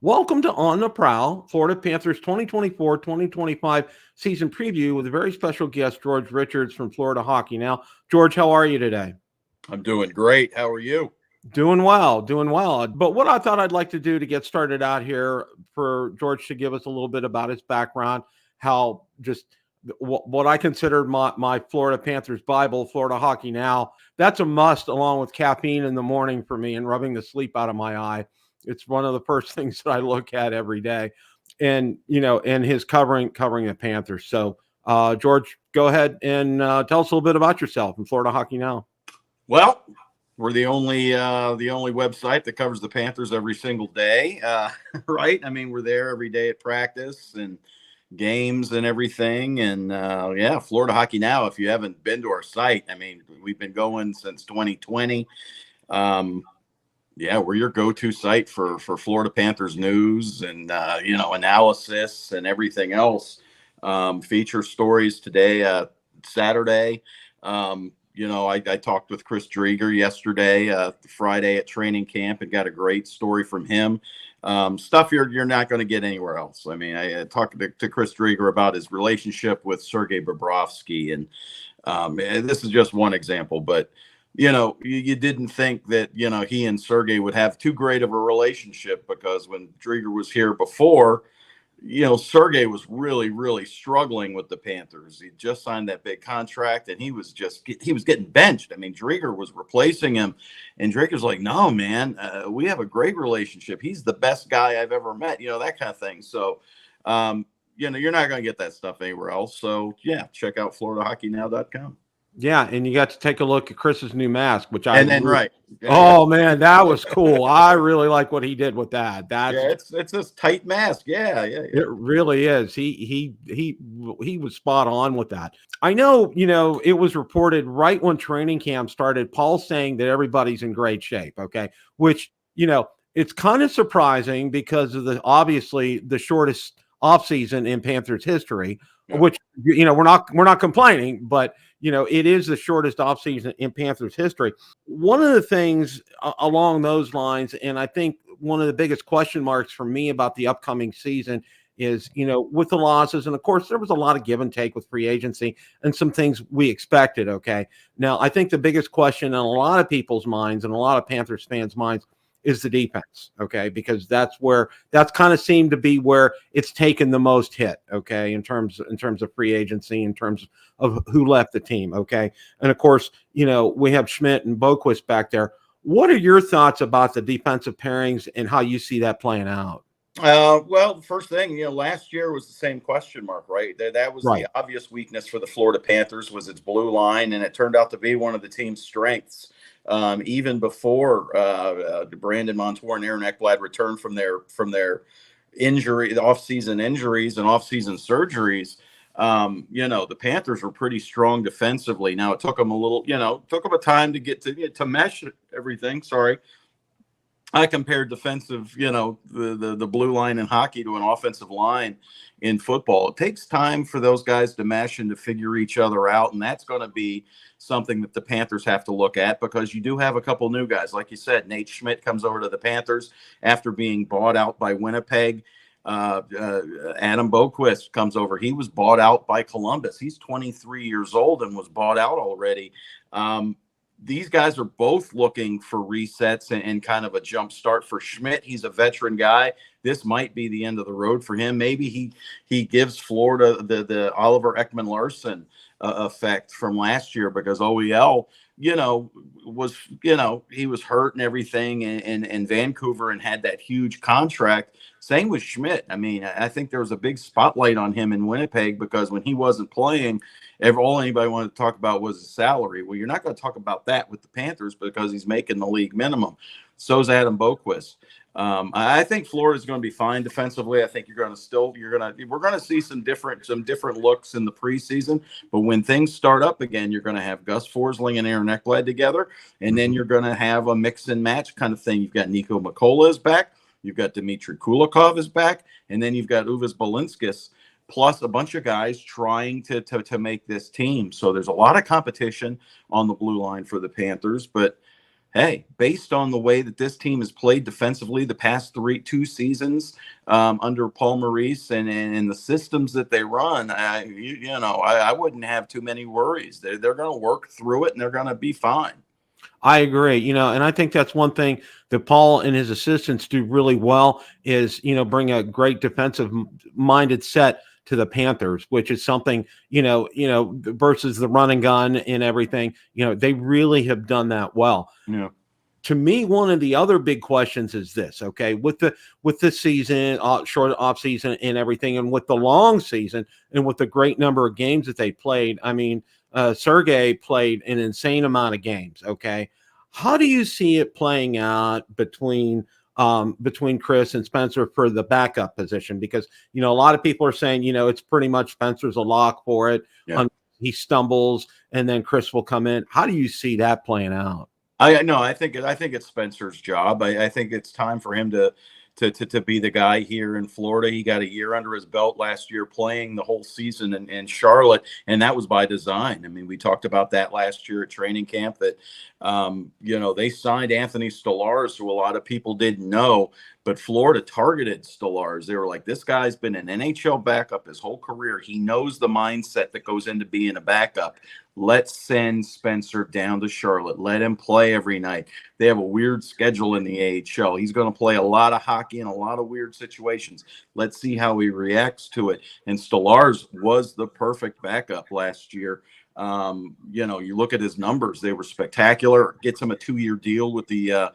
Welcome to On the Prowl, Florida Panthers 2024-2025 season preview with a very special guest, George Richards from Florida Hockey Now. George, how are you today? I'm doing great. How are you? Doing well, doing well. But what I thought I'd like to do to get started out here for George to give us a little bit about his background, how just what I consider my Florida Panthers Bible, Florida Hockey Now. That's a must along with caffeine in the morning for me and rubbing the sleep out of my eye. It's one of the first things that I look at every day. And, and his covering the Panthers. So, George, go ahead and tell us a little bit about yourself and Florida Hockey Now. Well, we're the only website that covers the Panthers every single day, right? I mean, we're there every day at practice and games and everything. And yeah, Florida Hockey Now. If you haven't been to our site, I mean, we've been going since 2020. Yeah, we're your go-to site for Florida Panthers news and analysis and everything else. Feature stories today, Saturday. I talked with Chris Driedger yesterday, Friday at training camp, and got a great story from him. Stuff you're not going to get anywhere else. I mean, I talked to Chris Driedger about his relationship with Sergei Bobrovsky, and this is just one example, but you didn't think that he and Sergei would have too great of a relationship, because when Driedger was here before, Sergei was really, really struggling with the Panthers. He just signed that big contract, and he was getting benched. I mean, Driedger was replacing him, and Driedger's like, "No, man, we have a great relationship. He's the best guy I've ever met." That kind of thing. So, you're not going to get that stuff anywhere else. So, yeah, check out FloridaHockeyNow.com. Yeah, and you got to take a look at Chris's new mask, which right. Oh man, that was cool. I really like what he did with that. It's this tight mask. Yeah. It really is. He was spot on with that. I know, it was reported right when training camp started, Paul saying that everybody's in great shape, okay? Which, it's kind of surprising because of obviously the shortest offseason in Panthers history, which we're not complaining, but it is the shortest offseason in Panthers history. One of the things along those lines, and I think one of the biggest question marks for me about the upcoming season is, with the losses, and of course there was a lot of give and take with free agency and some things we expected. Okay. Now, I think the biggest question in a lot of people's minds and a lot of Panthers fans' minds is the defense, okay? Because that's kind of seemed to be where it's taken the most hit, okay, in terms of free agency, in terms of who left the team, okay? And of course, we have Schmidt and Boqvist back there. What are your thoughts about the defensive pairings and how you see that playing out? Well, the first thing, last year was the same question mark, right? That was right. The obvious weakness for the Florida Panthers was its blue line, and it turned out to be one of the team's strengths. Even before Brandon Montour and Aaron Ekblad returned from their injury, the offseason injuries and offseason surgeries, the Panthers were pretty strong defensively. Now it took them a time to get to mesh everything. Sorry. I compared defensive, the blue line in hockey to an offensive line in football. It takes time for those guys to mesh and to figure each other out, and that's going to be something that the Panthers have to look at, because you do have a couple new guys. Like you said, Nate Schmidt comes over to the Panthers after being bought out by Winnipeg. Adam Boqvist comes over. He was bought out by Columbus. He's 23 years old and was bought out already. These guys are both looking for resets and kind of a jump start. For Schmidt, he's a veteran guy. This might be the end of the road for him. Maybe he gives Florida the Oliver Ekman-Larsson effect from last year, because OEL, he was hurt and everything in Vancouver and had that huge contract. Same with Schmidt. I mean, I think there was a big spotlight on him in Winnipeg, because when he wasn't playing, all anybody wanted to talk about was his salary. Well, you're not going to talk about that with the Panthers, because he's making the league minimum. So's Adam Boqvist. I think Florida's going to be fine defensively. I think we're going to see some different looks in the preseason. But when things start up again, you're going to have Gus Forsling and Aaron Ekblad together, and then you're going to have a mix and match kind of thing. You've got Nico Mikola is back, you've got Dmitry Kulikov is back, and then you've got Uvis Balinskis, plus a bunch of guys trying to make this team. So there's a lot of competition on the blue line for the Panthers, but hey, based on the way that this team has played defensively the past two seasons under Paul Maurice and the systems that they run, I wouldn't have too many worries. They're going to work through it and they're going to be fine. I agree, and I think that's one thing that Paul and his assistants do really well is, bring a great defensive minded set to the Panthers, which is something, versus the run and gun and everything, they really have done that well. Yeah. To me, one of the other big questions is this, okay, with the season, short off season and everything, and with the long season and with the great number of games that they played, I mean, Sergey played an insane amount of games. Okay. How do you see it playing out between Chris and Spencer for the backup position? Because, a lot of people are saying, it's pretty much Spencer's a lock for it. Yeah. He stumbles and then Chris will come in. How do you see that playing out? I think it's Spencer's job. I think it's time for him to be the guy here in Florida. He got a year under his belt last year playing the whole season in Charlotte, and that was by design. I mean, we talked about that last year at training camp that, they signed Anthony Stolarz, who a lot of people didn't know, but Florida targeted Stolarz. They were like, this guy's been an NHL backup his whole career. He knows the mindset that goes into being a backup. Let's send Spencer down to Charlotte. Let him play every night. They have a weird schedule in the AHL. He's going to play a lot of hockey in a lot of weird situations. Let's see how he reacts to it. And Stolarz was the perfect backup last year. You look at his numbers; they were spectacular. Gets him a 2-year deal with the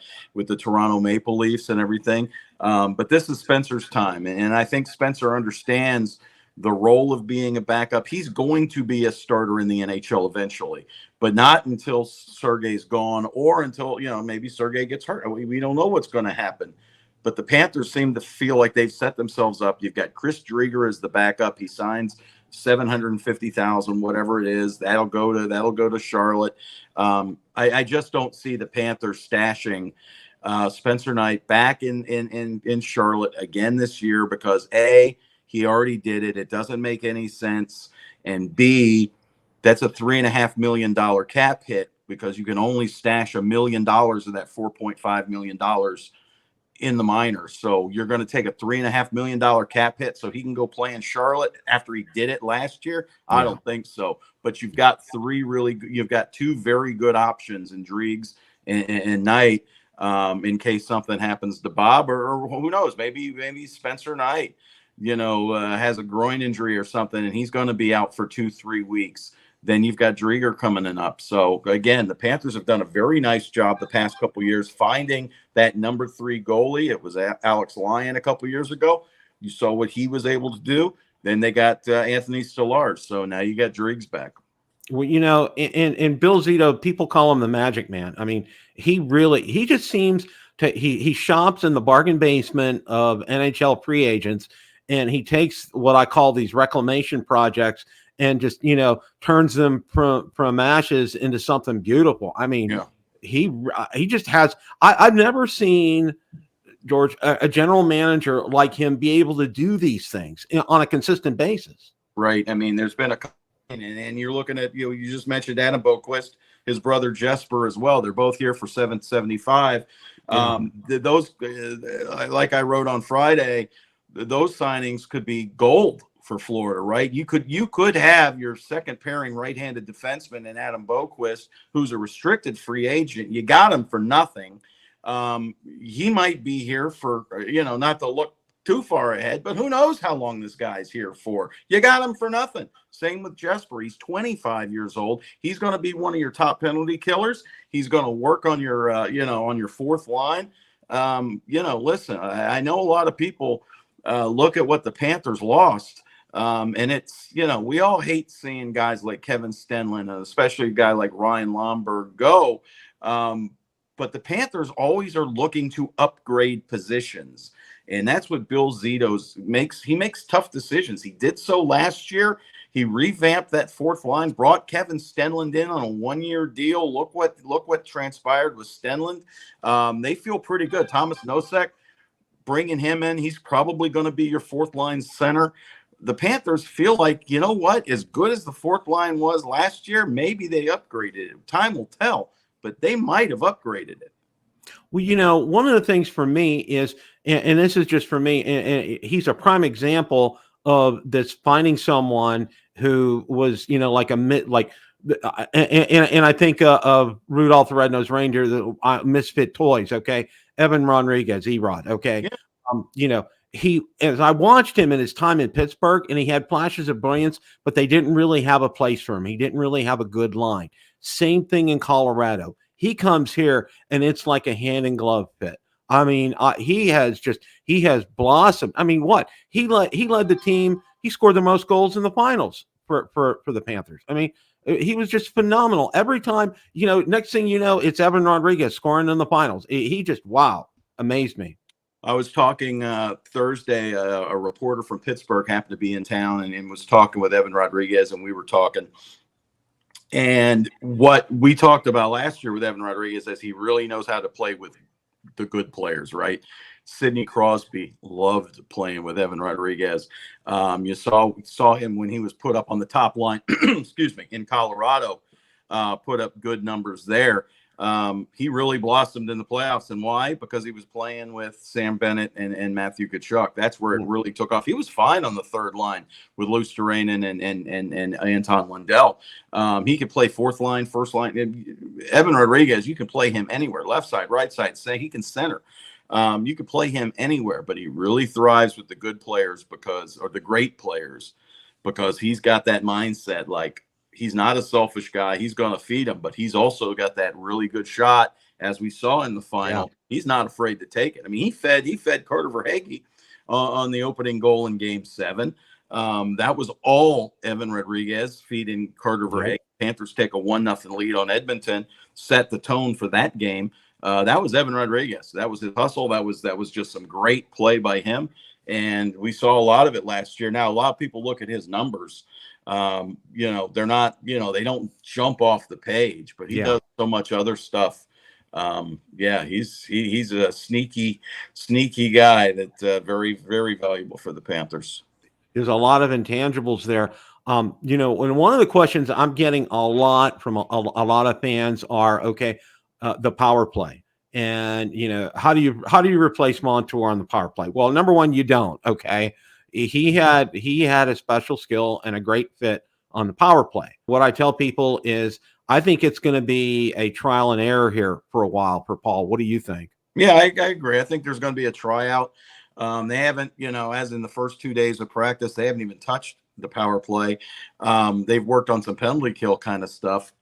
Toronto Maple Leafs and everything. But this is Spencer's time, and I think Spencer understands the role of being a backup. He's going to be a starter in the NHL eventually, but not until Sergey's gone or until, maybe Sergey gets hurt. We don't know what's going to happen. But the Panthers seem to feel like they've set themselves up. You've got Chris Driedger as the backup. He signs $750,000, whatever it is. That'll go to Charlotte. I just don't see the Panthers stashing Spencer Knight back in Charlotte again this year because A, he already did it. It doesn't make any sense. And B, that's a $3.5 million cap hit because you can only stash $1 million of that $4.5 million in the minors. So you're going to take a $3.5 million cap hit so he can go play in Charlotte after he did it last year? Yeah. I don't think so. But you've got two very good options in Driegs and Knight in case something happens to Bob or who knows, maybe Spencer Knight has a groin injury or something, and he's going to be out for 2-3 weeks. Then you've got Driedger coming in up. So again, the Panthers have done a very nice job the past couple of years finding that number 3 goalie. It was Alex Lyon a couple of years ago. You saw what he was able to do. Then they got Anthony Stolarz. So now you got Driegs back. Well, and Bill Zito, people call him the Magic Man. I mean, he just seems to he shops in the bargain basement of NHL free agents. And he takes what I call these reclamation projects and just, turns them from ashes into something beautiful. I mean, yeah. He just has, I've never seen, George, a general manager like him be able to do these things on a consistent basis. Right. I mean, there's been and you're looking at, you just mentioned Adam Boqvist, his brother Jesper as well. They're both here for $775. Yeah. Those, like I wrote on Friday, those signings could be gold for Florida, right? You could have your second pairing right-handed defenseman in Adam Boqvist, who's a restricted free agent. You got him for nothing. He might be here for, not to look too far ahead, but who knows how long this guy's here for. You got him for nothing. Same with Jesper. He's 25 years old. He's going to be one of your top penalty killers. He's going to work on your, on your fourth line. Listen, I know a lot of people look at what the Panthers lost. And it's, we all hate seeing guys like Kevin Stenlund, especially a guy like Ryan Lomberg go. But the Panthers always are looking to upgrade positions. And that's what Bill Zito makes. He makes tough decisions. He did so last year. He revamped that fourth line, brought Kevin Stenlund in on a 1-year deal. Look what transpired with Stenlund. They feel pretty good. Thomas Nosek, bringing him in, he's probably going to be your fourth line center. The Panthers feel like, as good as the fourth line was last year, maybe they upgraded it. Time will tell. but they might have upgraded it. Well, one of the things for me is, and this is just for me, and he's a prime example of this, finding someone who was, like a mid, like, and I think of Rudolph the Red-Nosed Reindeer, the Misfit Toys. Okay, Evan Rodriguez, Erod. Okay, Yeah. He, as I watched him in his time in Pittsburgh, and he had flashes of brilliance, but they didn't really have a place for him. He didn't really have a good line. Same thing in Colorado. He comes here and it's like a hand in glove fit. I mean, he has blossomed. I mean, what he led the team. He scored the most goals in the finals for the Panthers. I mean, he was just phenomenal every time. Next thing you know, it's Evan Rodriguez scoring in the finals. He just, wow, amazed me. I was talking Thursday. A reporter from Pittsburgh happened to be in town and was talking with Evan Rodriguez, and we were talking. And what we talked about last year with Evan Rodriguez is he really knows how to play with the good players, right? Sidney Crosby loved playing with Evan Rodriguez. You saw him when he was put up on the top line, excuse me, in Colorado, put up good numbers there. He really blossomed in the playoffs. And why? Because he was playing with Sam Bennett and Matthew Tkachuk. That's where it really took off. He was fine on the third line with Luostarinen and Anton Lundell. He could play fourth line, first line. Evan Rodriguez, you can play him anywhere, left side, right side. Say he can center. You can play him anywhere, but he really thrives with the good players or the great players, because he's got that mindset. Like, he's not a selfish guy. He's going to feed him, but he's also got that really good shot, as we saw in the final. Yeah. He's not afraid to take it. I mean, he fed Carter Verhaeghe on the opening goal in Game 7. That was all Evan Rodriguez feeding Carter Verhaeghe. Right. Panthers take a 1-0 lead on Edmonton, set the tone for that game. That was Evan Rodriguez. That was his hustle. That was just some great play by him. And we saw a lot of it last year. Now, a lot of people look at his numbers. They're not, they don't jump off the page, but he does so much other stuff. He's a sneaky guy that very, very valuable for the Panthers. There's a lot of intangibles there. And one of the questions I'm getting a lot from a lot of fans are, the power play. And, how do you replace Montour on the power play? Well, number one, you don't. Okay. He had a special skill and a great fit on the power play. What I tell people is, I think it's going to be a trial and error here for a while for Paul. What do you think? Yeah, I agree. I think there's going to be a tryout. They haven't, as in the first 2 days of practice, they haven't even touched the power play. They've worked on some penalty kill kind of stuff,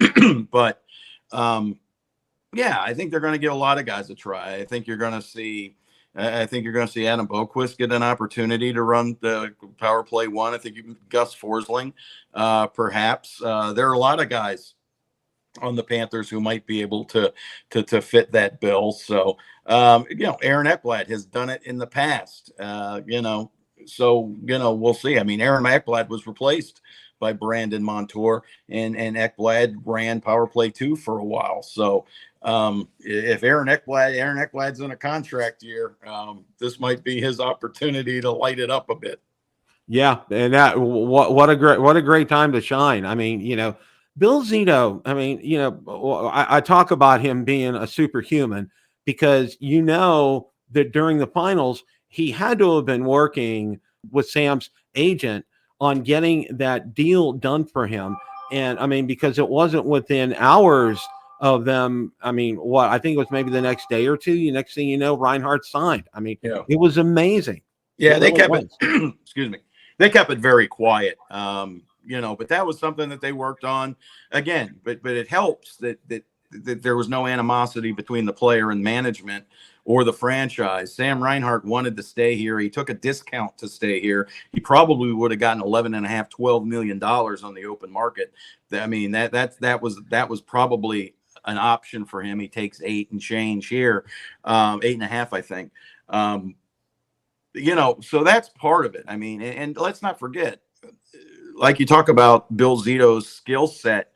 but I think they're going to give a lot of guys a try. I think you're going to see Adam Boqvist get an opportunity to run the power play one. I think Gus Forsling, perhaps. There are a lot of guys on the Panthers who might be able to fit that bill. So, Aaron Ekblad has done it in the past. So we'll see. I mean, Aaron Ekblad was replaced by Brandon Montour, and Ekblad ran power play 2 for a while. So, if Aaron Ekblad's in a contract year, this might be his opportunity to light it up a bit. Yeah, and that what a great time to shine. I mean, Bill Zito. I mean, I talk about him being a superhuman because that during the finals he had to have been working with Sam's agent on getting that deal done for him, and I mean, because it wasn't within hours of them. I mean, I think it was maybe the next day or two. Next thing you know, Reinhart signed. I mean, It was amazing. Yeah, they kept it. Excuse me. They kept it very quiet. But that was something that they worked on again. But it helps that there was no animosity between the player and management or the franchise. Sam Reinhart wanted to stay here. He took a discount to stay here. He probably would have gotten $11.5–12 million on the open market. I mean, that was probably an option for him. He takes 8 and change here, 8.5, I think. So that's part of it. I mean, and let's not forget, like you talk about Bill Zito's skill set,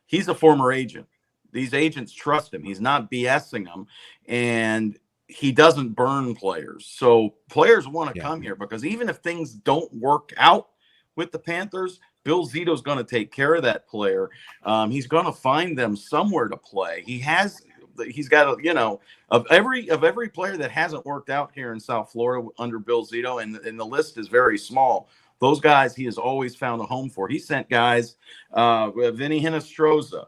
he's a former agent. These agents trust him. He's not BSing them, and he doesn't burn players. So players want to come here because even if things don't work out with the Panthers, Bill Zito's going to take care of that player. He's going to find them somewhere to play. He's got a, of every player that hasn't worked out here in South Florida under Bill Zito, and the list is very small. Those guys he has always found a home for. He sent guys, Vinny Hinostroza.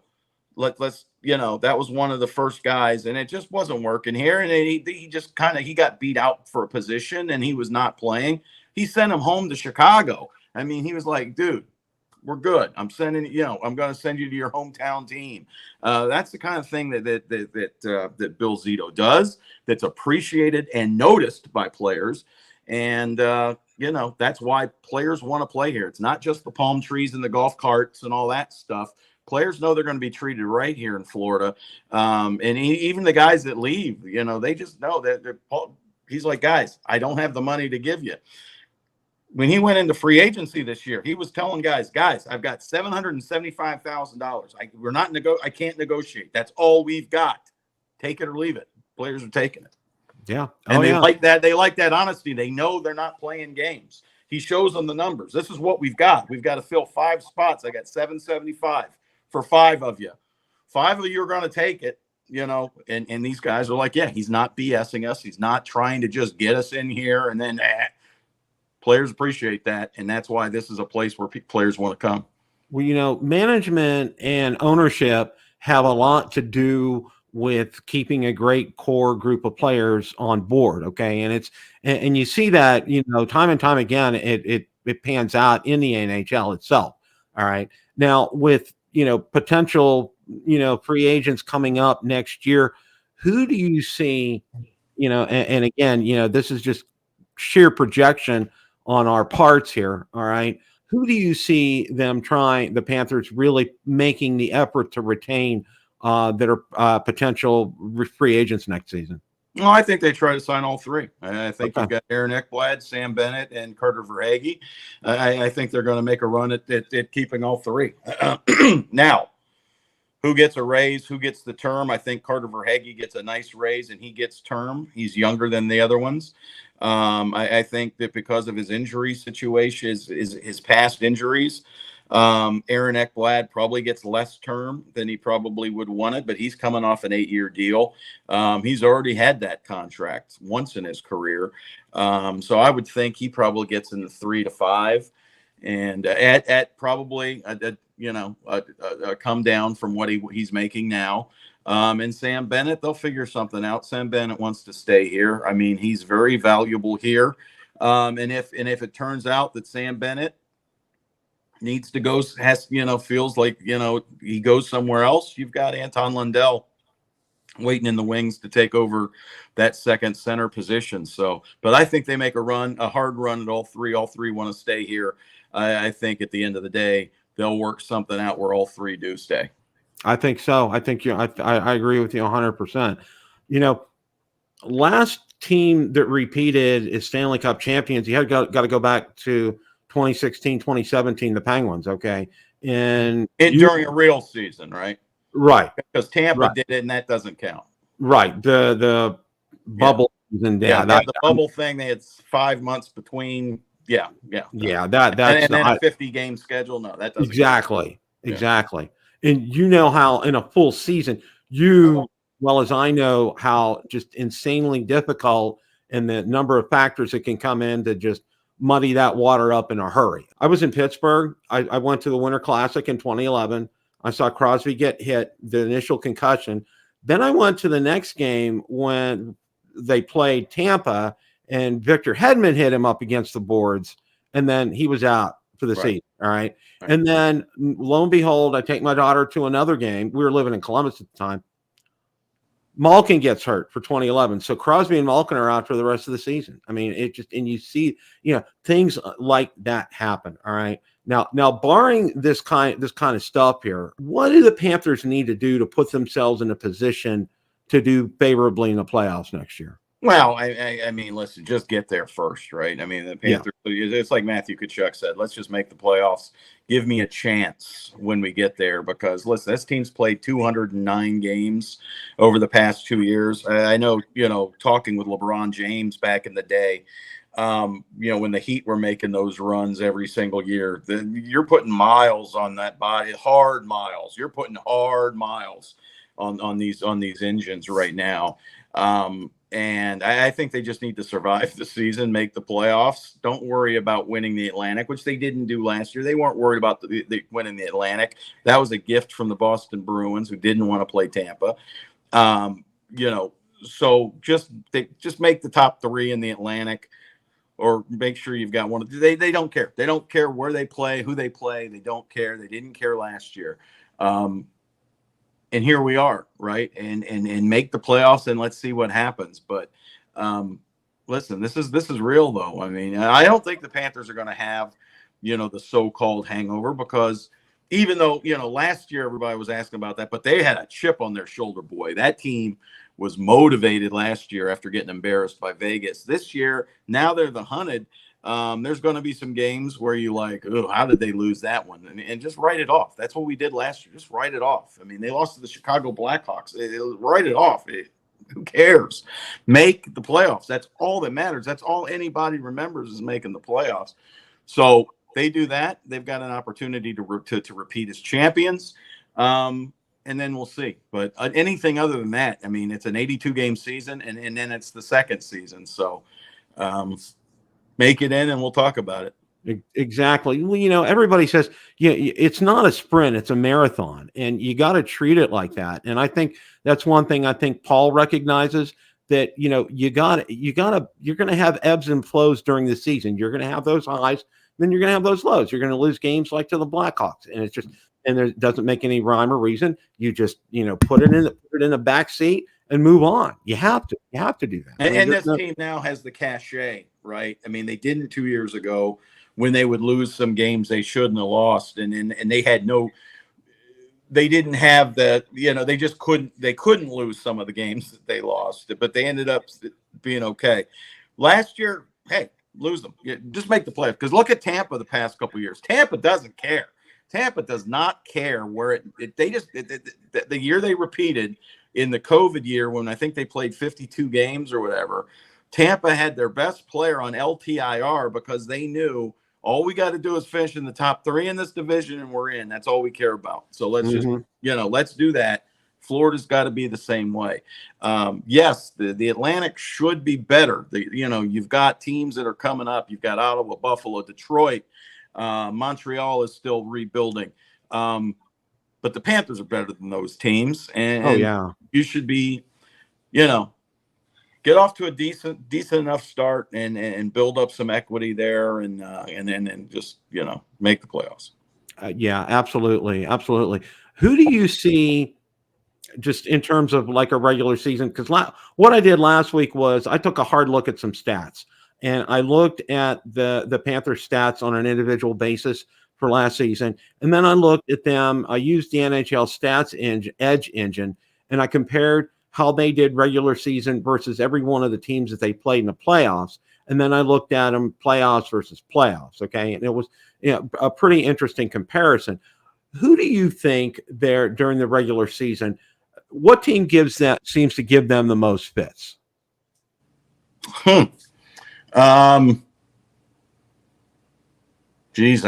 Let's that was one of the first guys, and it just wasn't working here. And he just he got beat out for a position, and he was not playing. He sent him home to Chicago. I mean, he was like, dude, we're good. I'm sending, I'm going to send you to your hometown team. That's the kind of thing that Bill Zito does. That's appreciated and noticed by players. And, that's why players want to play here. It's not just the palm trees and the golf carts and all that stuff. Players know they're going to be treated right here in Florida. And even the guys that leave, they just know that he's like, guys, I don't have the money to give you. When he went into free agency this year, he was telling guys, I've got $775,000. I can't negotiate. That's all we've got. Take it or leave it. Players are taking it. Yeah. And they like that. They like that honesty. They know they're not playing games. He shows them the numbers. This is what we've got. We've got to fill 5 spots. I got 775 for 5 of you. 5 of you are going to take it, and these guys are like, yeah, he's not BSing us. He's not trying to just get us in here and then players appreciate that, and that's why this is a place where players want to come. Well, management and ownership have a lot to do with keeping a great core group of players on board. Okay, and you see that time and time again. It pans out in the NHL itself. All right, now with potential free agents coming up next year, who do you see? And again, this is just sheer projection on our parts here. All right. Who do you see the Panthers really making the effort to retain that are potential free agents next season? Well, I think they try to sign all 3. I think you've got Aaron Ekblad, Sam Bennett, and Carter Verhaeghe. I think they're going to make a run at keeping all 3. Now, who gets a raise? Who gets the term? I think Carter Verhaeghe gets a nice raise, and he gets term. He's younger than the other ones. I think that because of his injury situation, his past injuries, Aaron Ekblad probably gets less term than he probably would want it, but he's coming off an 8-year deal. He's already had that contract once in his career. So I would think he probably gets in the 3 to 5, and at probably a come down from what he's making now. And Sam Bennett, they'll figure something out. Sam Bennett wants to stay here. I mean, he's very valuable here. And if it turns out that Sam Bennett needs to go, feels like, he goes somewhere else, you've got Anton Lundell waiting in the wings to take over that second center position. So, but I think they make a hard run at all 3. All 3 want to stay here. I think at the end of the day, they'll work something out where all 3 do stay. I think so. I think I agree with you 100%. Last team that repeated is Stanley Cup champions. You got to go back to 2016, 2017, the Penguins. Okay. And during a real season, right? Right. Because Tampa did it, and that doesn't count. Right. The bubble and the bubble thing, they had 5 months between. Yeah. That's and then a 50-game schedule. No, that doesn't exactly. And how in a full season, well as I know, how just insanely difficult and the number of factors that can come in to just muddy that water up in a hurry. I was in Pittsburgh. I went to the Winter Classic in 2011. I saw Crosby get hit, the initial concussion. Then I went to the next game when they played Tampa, and Victor Hedman hit him up against the boards, and then he was out for the season. All right. And then lo and behold, I take my daughter to another game. We were living in Columbus at the time. Malkin gets hurt for 2011. So Crosby and Malkin are out for the rest of the season. I mean, and you see, things like that happen. All right. Now barring this kind of stuff here, what do the Panthers need to do to put themselves in a position to do favorably in the playoffs next year? Well, I mean, listen, just get there first, right? I mean, the Panthers, it's like Matthew Tkachuk said, let's just make the playoffs. Give me a chance when we get there, because, listen, this team's played 209 games over the past 2 years. I know, talking with LeBron James back in the day, When the Heat were making those runs every single year, then you're putting miles on that body, hard miles. You're putting hard miles on these engines right now. And I think they just need to survive the season, make the playoffs. Don't worry about winning the Atlantic, which they didn't do last year. They weren't worried about the winning the Atlantic. That was a gift from the Boston Bruins, who didn't want to play Tampa. So just make the top 3 in the Atlantic, or make sure you've got one. They don't care. They don't care where they play, who they play. They don't care. They didn't care last year. And here we are, right? And make the playoffs, and let's see what happens. But listen, this is real, though. I mean, I don't think the Panthers are going to have, the so-called hangover, because even though, last year everybody was asking about that, but they had a chip on their shoulder, boy. That team was motivated last year after getting embarrassed by Vegas. This year, now they're the hunted. There's going to be some games where you like, oh, how did they lose that one? And just write it off. That's what we did last year. Just write it off. I mean, they lost to the Chicago Blackhawks. Write it off. Who cares? Make the playoffs. That's all that matters. That's all anybody remembers, is making the playoffs. So they do that. They've got an opportunity to repeat as champions. And then we'll see. But anything other than that, I mean, it's an 82-game season, and then it's the second season. So make it in, and we'll talk about it. Exactly. Well, everybody says, it's not a sprint, it's a marathon, and you got to treat it like that. And I think that's one thing I think Paul recognizes, that, you're going to have ebbs and flows during the season. You're going to have those highs, then you're going to have those lows. You're going to lose games like to the Blackhawks. And it's just, and there doesn't make any rhyme or reason. You just, put it in the back seat and move on. You have to do that. And this team now has the cachet, right? I mean, they didn't 2 years ago, when they would lose some games they shouldn't have lost. And they had they didn't have that, they just couldn't lose some of the games that they lost, but they ended up being okay. Last year, hey, lose them. Just make the playoffs. Because look at Tampa the past couple of years. Tampa doesn't care. Tampa does not care where the year they repeated in the COVID year, when I think they played 52 games or whatever, Tampa had their best player on LTIR, because they knew all we got to do is finish in the top 3 in this division, and we're in. That's all we care about. So let's just, let's do that. Florida's got to be the same way. Yes, the Atlantic should be better. You've got teams that are coming up. You've got Ottawa, Buffalo, Detroit. Montreal is still rebuilding. But the Panthers are better than those teams. And you should be, get off to a decent enough start and build up some equity there, and then just, make the playoffs. Yeah, absolutely. Absolutely. Who do you see, just in terms of like a regular season? Because what I did last week was I took a hard look at some stats, and I looked at the Panthers stats on an individual basis for last season. And then I looked at them. I used the NHL stats edge engine, and I compared how they did regular season versus every one of the teams that they played in the playoffs. And then I looked at them playoffs versus playoffs. Okay. And it was a pretty interesting comparison. Who do you think there during the regular season, what team seems to give them the most fits? Geez,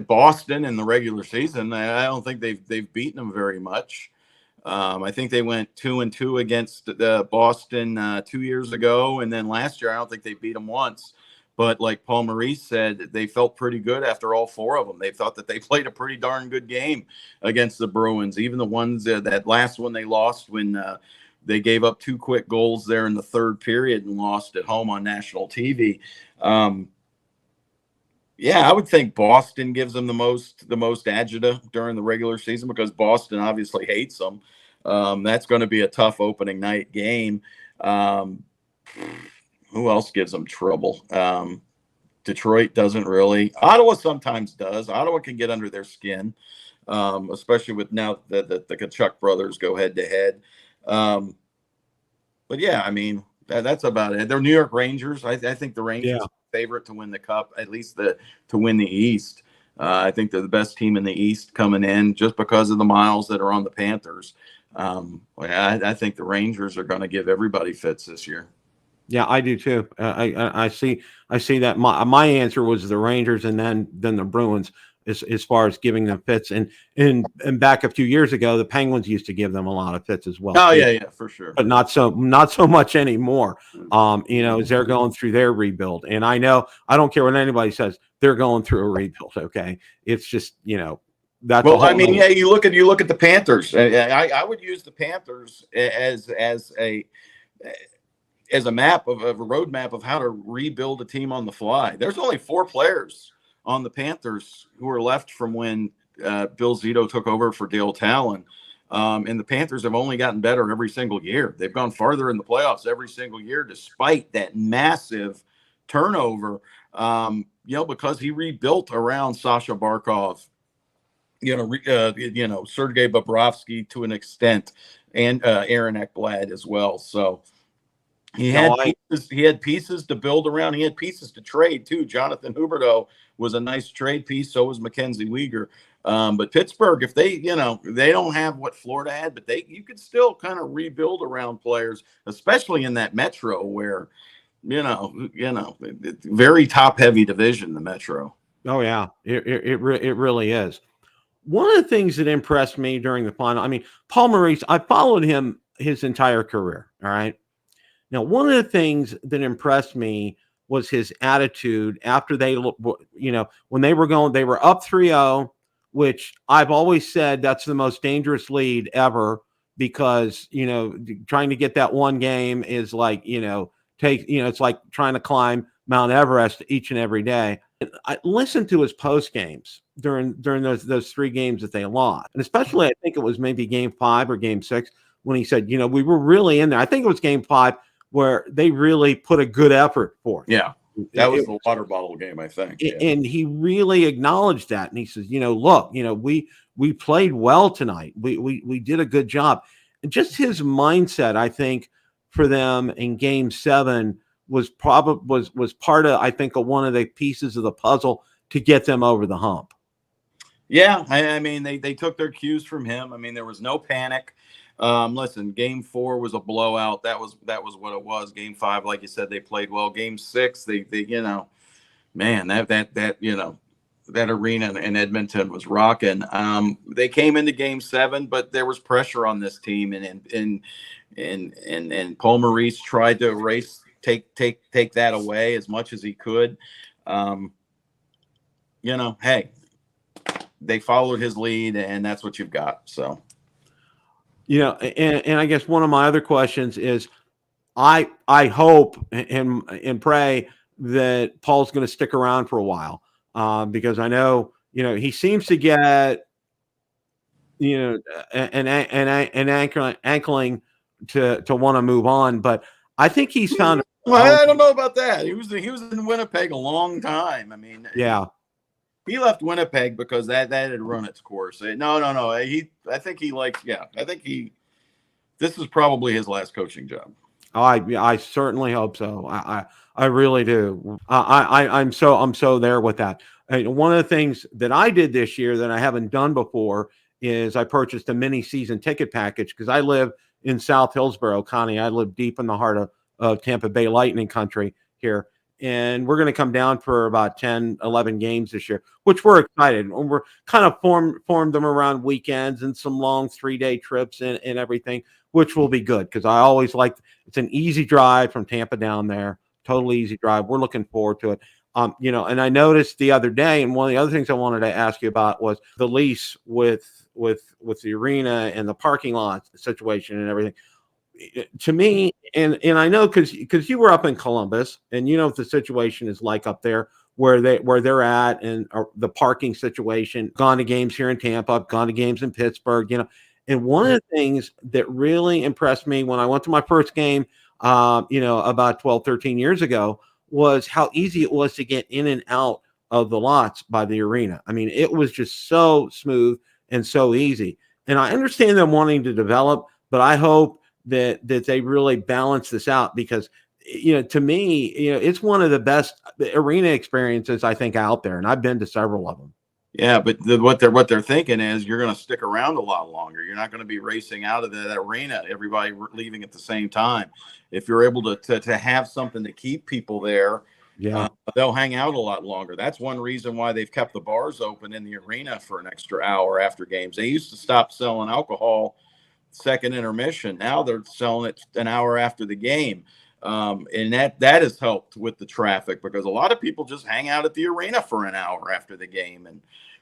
Boston in the regular season, I don't think they've beaten them very much. I think they went 2-2 against Boston 2 years ago, and then last year I don't think they beat them once. But like Paul Maurice said, they felt pretty good after all 4 of them. They thought that they played a pretty darn good game against the Bruins, even the ones that last one they lost when they gave up 2 quick goals there in the third period and lost at home on national TV. Yeah, I would think Boston gives them the most agita during the regular season, because Boston obviously hates them. That's going to be a tough opening night game. Who else gives them trouble? Detroit doesn't really. Ottawa sometimes does. Ottawa can get under their skin, especially with now that the Tkachuk brothers go head to head. But yeah, I mean, that's about it. They're New York Rangers. I think the Rangers are favorite to win the cup, at least to win the East. I think they're the best team in the East coming in, just because of the miles that are on the Panthers. I think the Rangers are going to give everybody fits this year. Yeah, I do too. I see that. My answer was the Rangers, and then the Bruins, as far as giving them fits. And back a few years ago, the Penguins used to give them a lot of fits as well Oh too, yeah, yeah, for sure. but not so much anymore. As they're going through their rebuild, and I know I don't care what anybody says, they're going through a rebuild. Okay, it's just that's a Well, I whole mean, nother. yeah, you look at the Panthers. I would use the Panthers as a map of a roadmap of how to rebuild a team on the fly. There's only 4 players on the Panthers who are left from when Bill Zito took over for Dale Talon. And the Panthers have only gotten better every single year. They've gone farther in the playoffs every single year, despite that massive turnover. Because he rebuilt around Sasha Barkov, Sergei Bobrovsky to an extent, and Aaron Ekblad as well. So he No, had pieces. He had pieces to build around. He had pieces to trade too. Jonathan Huberdeau was a nice trade piece. So was Mackenzie Weegar. But Pittsburgh, if they don't have what Florida had, but you could still kind of rebuild around players, especially in that Metro where, very top heavy division, the Metro. oh yeah, it really is. One of the things that impressed me during the final, I mean, Paul Maurice, I followed him his entire career. All right. Now, one of the things that impressed me was his attitude after when they were up 3-0, which I've always said that's the most dangerous lead ever because, trying to get that one game is like, it's like trying to climb Mount Everest each and every day. I listened to his post games during those 3 games that they lost, and especially I think it was maybe game 5 or game 6 when he said, we were really in there. I think it was game 5 where they really put a good effort forth. Yeah, that was the water bottle game, I think. Yeah. And he really acknowledged that, and he says, look, we played well tonight. We did a good job, and just his mindset, I think, for them in game 7 was part of, I think, of one of the pieces of the puzzle to get them over the hump. Yeah, I mean, they took their cues from him. I mean, there was no panic. Listen, game 4 was a blowout. That was what it was. Game 5, like you said, they played well. Game 6, they man, that arena in Edmonton was rocking. They came into game 7, but there was pressure on this team, and Paul Maurice tried to take that away as much as he could. Hey, they followed his lead, and that's what you've got. So, and I guess one of my other questions is, I hope and pray that Paul's going to stick around for a while, because I know he seems to get an ankling to want to move on, but I think he's found. Well, I don't know about that. He was in Winnipeg a long time. I mean, yeah. He left Winnipeg because that had run its course. No. I think this is probably his last coaching job. I certainly hope so. I really do. I'm so there with that. One of the things that I did this year that I haven't done before is I purchased a mini season ticket package because I live in South Hillsborough County. I live deep in the heart of Tampa Bay Lightning country here. And we're going to come down for about 10, 11 games this year, which we're excited. And we're kind of formed them around weekends and some long 3-day trips and everything, which will be good because I always it's an easy drive from Tampa down there, totally easy drive. We're looking forward to it. And I noticed the other day, and one of the other things I wanted to ask you about was the lease with the arena and the parking lot situation and everything. To me, and I know because you were up in Columbus and what the situation is like up there where they're at and the parking situation. Gone to games here in Tampa, gone to games in Pittsburgh, and one of the things that really impressed me when I went to my first game, about 12, 13 years ago, was how easy it was to get in and out of the lots by the arena. I mean, it was just so smooth and so easy. And I understand them wanting to develop, but I hope that they really balance this out because, to me, it's one of the best arena experiences I think out there. And I've been to several of them. Yeah, but what they're thinking is you're going to stick around a lot longer. You're not going to be racing out of that arena, everybody leaving at the same time. If you're able to have something to keep people there, Yeah. they'll hang out a lot longer. That's one reason why they've kept the bars open in the arena for an extra hour after games. They used to stop selling alcohol second intermission. Now they're selling it an hour after the game. And that has helped with the traffic because a lot of people just hang out at the arena for an hour after the game and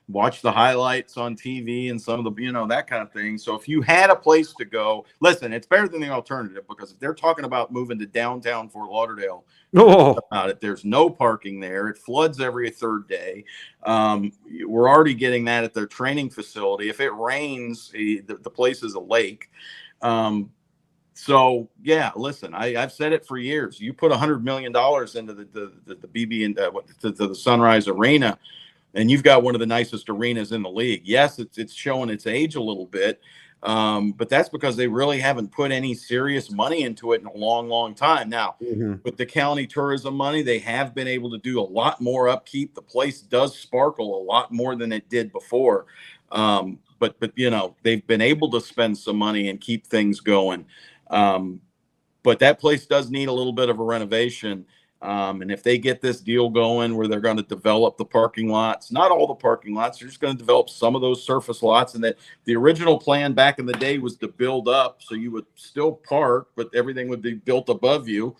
watch the highlights on TV and some of the, that kind of thing. So if you had a place to go, listen, it's better than the alternative, because if they're talking about moving to downtown Fort Lauderdale, about it, there's no parking there. It floods every third day. We're already getting that at their training facility. If it rains, the place is a lake. So yeah, listen, I've said it for years. You put $100 million into the BB and the Sunrise Arena, and you've got one of the nicest arenas in the league. Yes, it's showing its age a little bit, but that's because they really haven't put any serious money into it in a long, long time. Now, with the county tourism money, they have been able to do a lot more upkeep. The place does sparkle a lot more than it did before. But they've been able to spend some money and keep things going. But that place does need a little bit of a renovation. And if they get this deal going where they're going to develop the parking lots, not all the parking lots, they're just going to develop some of those surface lots. And that the original plan back in the day was to build up so you would still park, but everything would be built above you.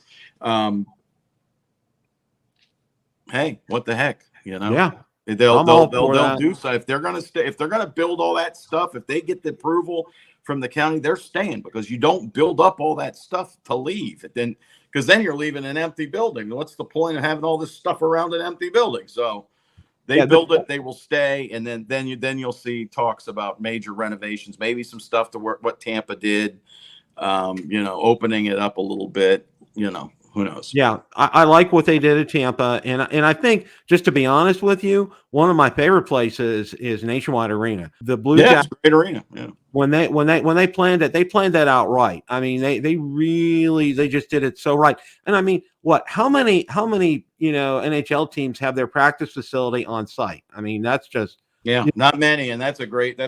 Hey, what the heck, Yeah. They'll do so. If they're going to stay, if they're going to build all that stuff, if they get the approval from the county, they're staying, because you don't build up all that stuff to leave. Because then you're leaving an empty building. What's the point of having all this stuff around an empty building? So they build it, they will stay, and then you'll see talks about major renovations, maybe some stuff to work what Tampa did, opening it up a little bit, who knows? Yeah, I like what they did at Tampa, and I think, just to be honest with you, one of my favorite places is Nationwide Arena. The Blue Jackets, it's a great arena. Yeah. When they planned it, they planned that out right. I mean, they just did it so right. And I mean, how many NHL teams have their practice facility on site? I mean, that's just not many, and that's a great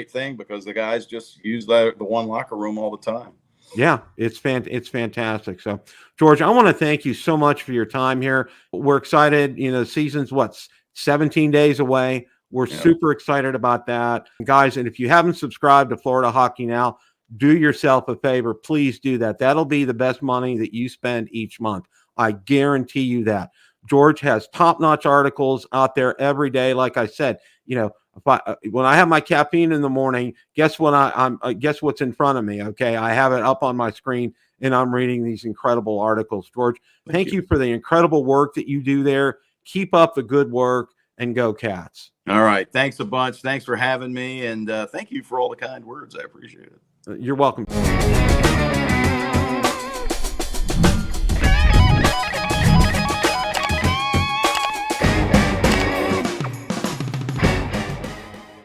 thing, because the guys just use the one locker room all the time. Yeah, it's fantastic. So, George, I want to thank you so much for your time here. We're excited. The season's 17 days away. We're super excited about that, guys. And if you haven't subscribed to Florida Hockey Now, do yourself a favor. Please do that. That'll be the best money that you spend each month. I guarantee you that. George has top-notch articles out there every day. Like I said, when I have my caffeine in the morning, guess what? Guess what's in front of me? Okay, I have it up on my screen, and I'm reading these incredible articles. George, thank you for the incredible work that you do there. Keep up the good work, and go Cats. All right, thanks a bunch. Thanks for having me, and thank you for all the kind words. I appreciate it. You're welcome.